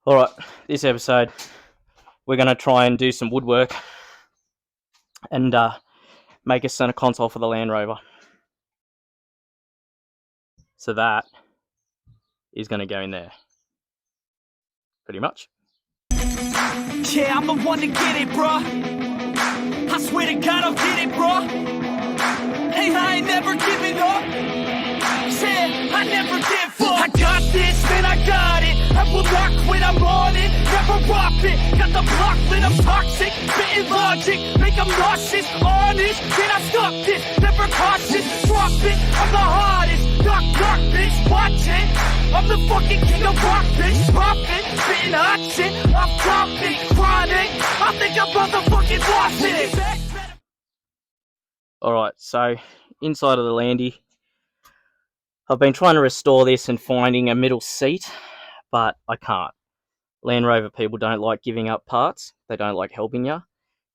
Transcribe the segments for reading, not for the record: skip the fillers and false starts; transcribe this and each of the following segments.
Alright, this episode we're going to try and do some woodwork and make a center console for the Land Rover. So that is going to go in there. Pretty much. Yeah, I'm the one to get it, bruh. I swear to God I'll get it, bruh. Hey, I ain't never giving up. Said I never give up. I got this, man, I got it. I will not quit, I'm on it. Never rock it. Got the block lit, I'm toxic. Spitting logic, make them nauseous. Honest, can I stop this? Never cautious, drop it. I'm the hardest. Knock, knock, bitch, watch it. I'm the fucking king of rock, bitch. Poppin', spitting hot shit. I'm topic, chronic. I think I'm motherfucking lost it. Alright, so inside of the Landy, I've been trying to restore this and finding a middle seat, but I can't. Land Rover people don't like giving up parts. They don't like helping you.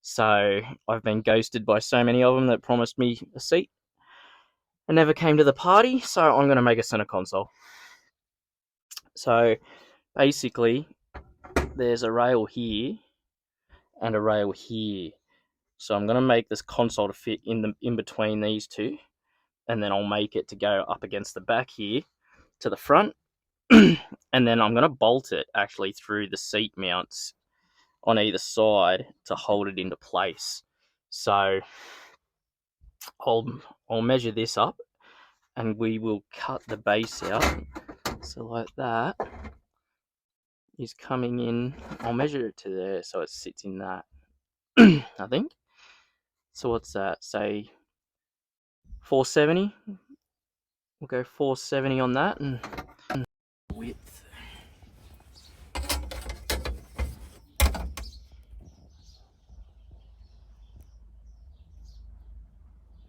So I've been ghosted by so many of them that promised me a seat and never came to the party, so I'm going to make a center console. So basically, there's a rail here and a rail here. So I'm going to make this console to fit in between these two, and then I'll make it to go up against the back here to the front, and then I'm going to bolt it actually through the seat mounts on either side to hold it into place. So I'll measure this up, and we will cut the base out. So like that is coming in. I'll measure it to there so it sits in that. I think. So what's that? Say 470. We'll go 470 on that, and width.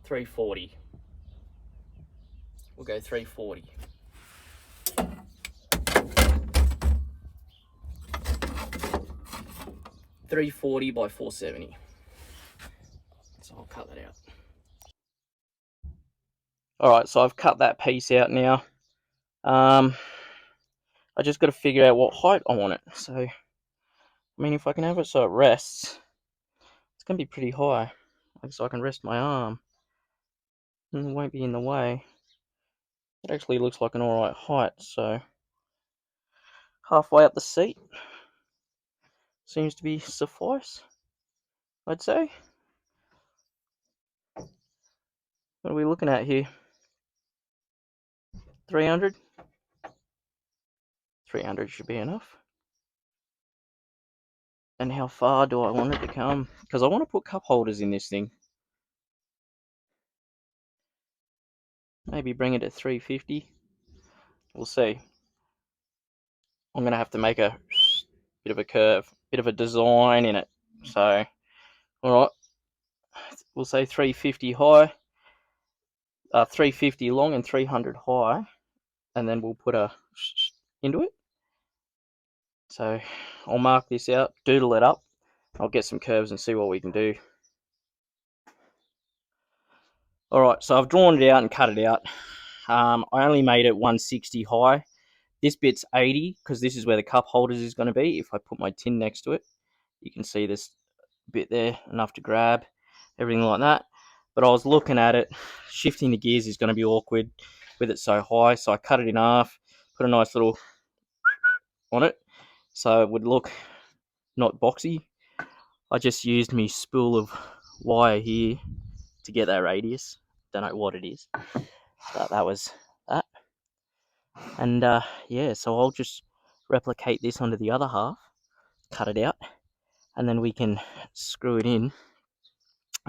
$340. We'll go $340. $340 by $470. So I'll cut that out. Alright, so I've cut that piece out now. I just got to figure out what height I want it. So, I mean, if I can have it so it rests, it's going to be pretty high. So I can rest my arm. And it won't be in the way. It actually looks like an alright height, so halfway up the seat seems to be suffice, I'd say. What are we looking at here? 300? 300 should be enough. And how far do I want it to come? Because I want to put cup holders in this thing. Maybe bring it to 350. We'll see. I'm going to have to make a bit of a curve, bit of a design in it. So, alright, we'll say 350 high, 350 long and 300 high, and then we'll put a into it. So I'll mark this out, doodle it up. I'll get some curves and see what we can do. Alright, so I've drawn it out and cut it out. I only made it 160 high. This bit's 80 because this is where the cup holders is going to be. If I put my tin next to it, you can see this bit there, enough to grab, everything like that. But I was looking at it, shifting the gears is going to be awkward with it so high, so I cut it in half, put a nice little on it, so it would look not boxy. I just used my spool of wire here to get that radius. Don't know what it is, but that was that. And yeah, so I'll just replicate this onto the other half, cut it out, and then we can screw it in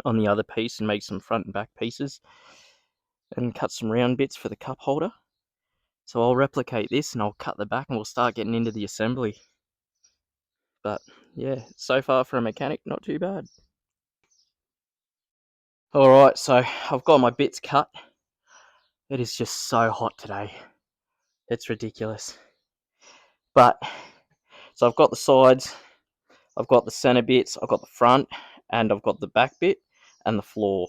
on the other piece and make some front and back pieces and cut some round bits for the cup holder. So I'll replicate this and I'll cut the back and we'll start getting into the assembly. But yeah, so far for a mechanic, not too bad. Alright, so I've got my bits cut. It is just so hot today. It's ridiculous. But, so I've got the sides, I've got the center bits, I've got the front, and I've got the back bit and the floor.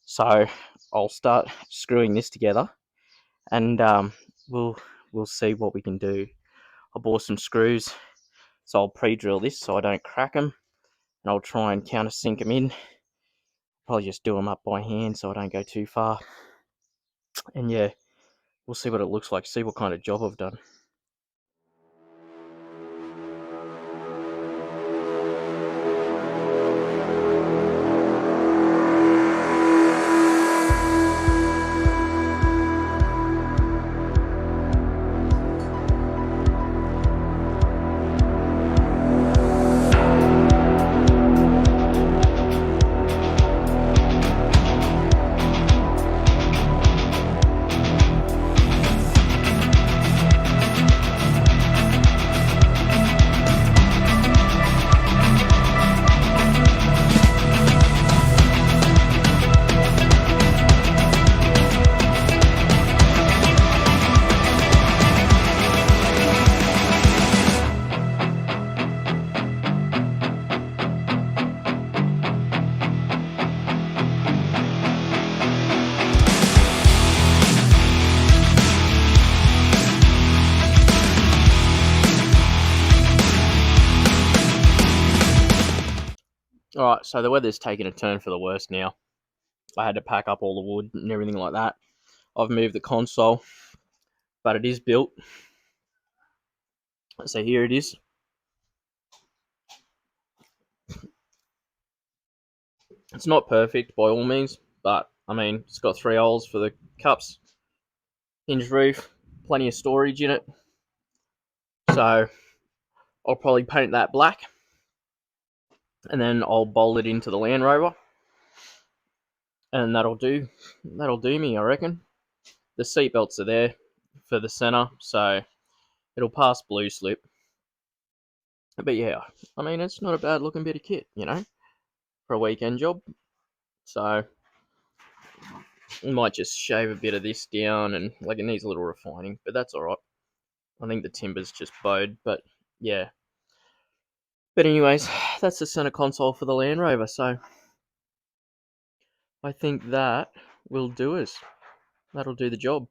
So I'll start screwing this together and we'll see what we can do. I bought some screws So I'll pre-drill this so I don't crack them, and I'll try and countersink them in. Probably just do them up by hand so I don't go too far. And yeah, we'll see what it looks like, see what kind of job I've done. Alright, so the weather's taken a turn for the worst now. I had to pack up all the wood and everything like that. I've moved the console, but it is built. So here it is. It's not perfect by all means, but I mean, it's got 3 holes for the cups, hinged roof, plenty of storage in it. So I'll probably paint that black, and then I'll bolt it into the Land Rover, and that'll do me, I reckon. The seat belts are there for the center, so it'll pass blue slip. But yeah, I mean, it's not a bad looking bit of kit, you know, for a weekend job. So we might just shave a bit of this down, and like it needs a little refining, but that's alright. I think the timber's just bowed, but yeah. But anyways, that's the center console for the Land Rover, so I think that will do us. That'll do the job.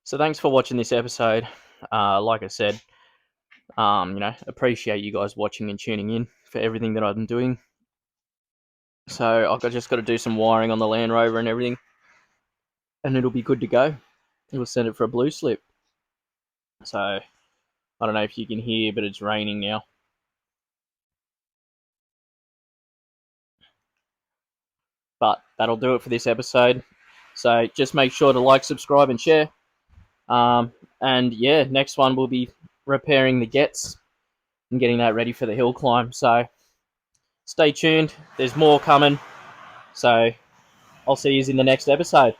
So thanks for watching this episode. Like I said, appreciate you guys watching and tuning in for everything that I've been doing. So I've just got to do some wiring on the Land Rover and everything, and it'll be good to go. We'll send it for a blue slip. So I don't know if you can hear, but it's raining now. But that'll do it for this episode. So just make sure to like, subscribe, and share. And yeah, next one we'll be repairing the Getz and getting that ready for the hill climb. So stay tuned. There's more coming. So I'll see you in the next episode.